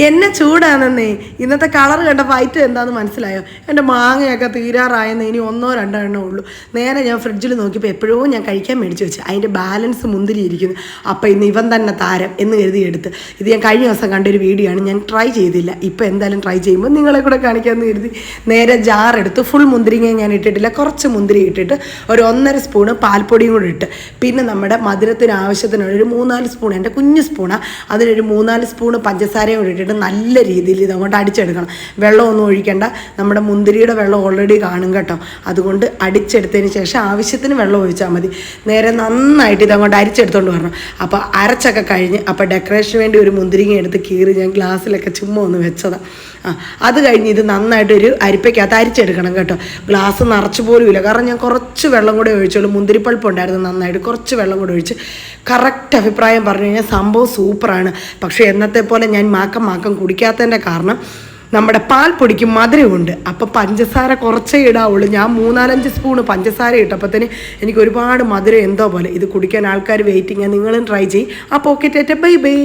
എന്നെ ചൂടാണെന്നേ. ഇന്നത്തെ കളർ കണ്ടപ്പോൾ ഐറ്റം എന്താണെന്ന് മനസ്സിലായോ? എൻ്റെ മാങ്ങയൊക്കെ തീരാറായെന്ന് ഇനി 1-2 എണ്ണേ ഉള്ളൂ. നേരെ ഞാൻ ഫ്രിഡ്ജിൽ നോക്കിയപ്പോൾ എപ്പോഴോ ഞാൻ കഴിക്കാൻ മേടിച്ച് വെച്ച് അതിൻ്റെ ബാലൻസ് മുന്തിരി ഇരിക്കുന്നു. അപ്പോൾ ഇന്ന് ഇവൻ തന്നെ താരം എന്ന് കരുതി എടുത്ത്. ഇത് ഞാൻ കഴിഞ്ഞ ദിവസം കണ്ടൊരു വീഡിയോ ആണ്, ഞാൻ ട്രൈ ചെയ്തില്ല. ഇപ്പോൾ എന്തായാലും ട്രൈ ചെയ്യുമ്പോൾ നിങ്ങളെ കൂടെ കാണിക്കാമെന്ന് കരുതി നേരെ ജാറെടുത്ത് ഫുൾ മുന്തിരിങ്ങ ഞാൻ ഇട്ടിട്ടില്ല, കുറച്ച് മുന്തിരി ഇട്ടിട്ട് ഒരു 1.5 സ്പൂണ് പാൽപ്പൊടിയും കൂടെ ഇട്ട്, പിന്നെ നമ്മുടെ മധുരത്തിന് ആവശ്യത്തിനുള്ള ഒരു 3-4 സ്പൂൺ, എൻ്റെ കുഞ്ഞു സ്പൂണാണ്, അതിനൊരു 3-4 സ്പൂണ് പഞ്ചസാരയും കൂടെ ഇട്ടിട്ട് നല്ല രീതിയിൽ ഇതങ്ങോട്ട് അടിച്ചെടുക്കണം. വെള്ളമൊന്നും ഒഴിക്കേണ്ട, നമ്മുടെ മുന്തിരിയുടെ വെള്ളം ഓൾറെഡി കാണും കേട്ടോ. അതുകൊണ്ട് അടിച്ചെടുത്തതിന് ശേഷം ആവശ്യത്തിന് വെള്ളം ഒഴിച്ചാൽ മതി. നേരെ നന്നായിട്ട് ഇതങ്ങോട്ട് അരിച്ചെടുത്തോണ്ട് വരണം. അപ്പോൾ അരച്ചൊക്കെ കഴിഞ്ഞ് അപ്പോൾ ഡെക്കറേഷന് വേണ്ടി ഒരു മുന്തിരിങ്ങ എടുത്ത് കീറി ഞാൻ ഗ്ലാസ്സിലൊക്കെ ചുമ്മാ ഒന്ന് വെച്ചതാണ്. അത് കഴിഞ്ഞ് ഇത് നന്നായിട്ടൊരു അരിപ്പയ്ക്കകത്ത് അരിച്ചെടുക്കണം കേട്ടോ. ഗ്ലാസ് നിറച്ച് പോലും ഇല്ല, കാരണം ഞാൻ കുറച്ച് വെള്ളം കൂടെ ഒഴിച്ചോളൂ. മുന്തിരിപ്പൾപ്പ് ഉണ്ടായിരുന്നു, നന്നായിട്ട് കുറച്ച് വെള്ളം കൂടെ ഒഴിച്ച് കറക്റ്റ് അഭിപ്രായം പറഞ്ഞു കഴിഞ്ഞാൽ സംഭവം സൂപ്പറാണ്. പക്ഷേ എന്നത്തെ പോലെ ഞാൻ മാക്കം കുടിക്കാത്തതിൻ്റെ കാരണം നമ്മുടെ പാൽപ്പൊടിക്ക് മധുരമുണ്ട്. അപ്പോൾ പഞ്ചസാര കുറച്ചേ ഇടാവുള്ളൂ. ഞാൻ 3-4 സ്പൂണ് പഞ്ചസാര ഇട്ടപ്പോഴത്തേന് എനിക്ക് ഒരുപാട് മധുരം എന്തോ പോലെ. ഇത് കുടിക്കാൻ ആൾക്കാർ വെയിറ്റിംഗ്. നിങ്ങളും ട്രൈ ചെയ്യും. ആ പോക്കറ്റ് ബൈ ബൈ.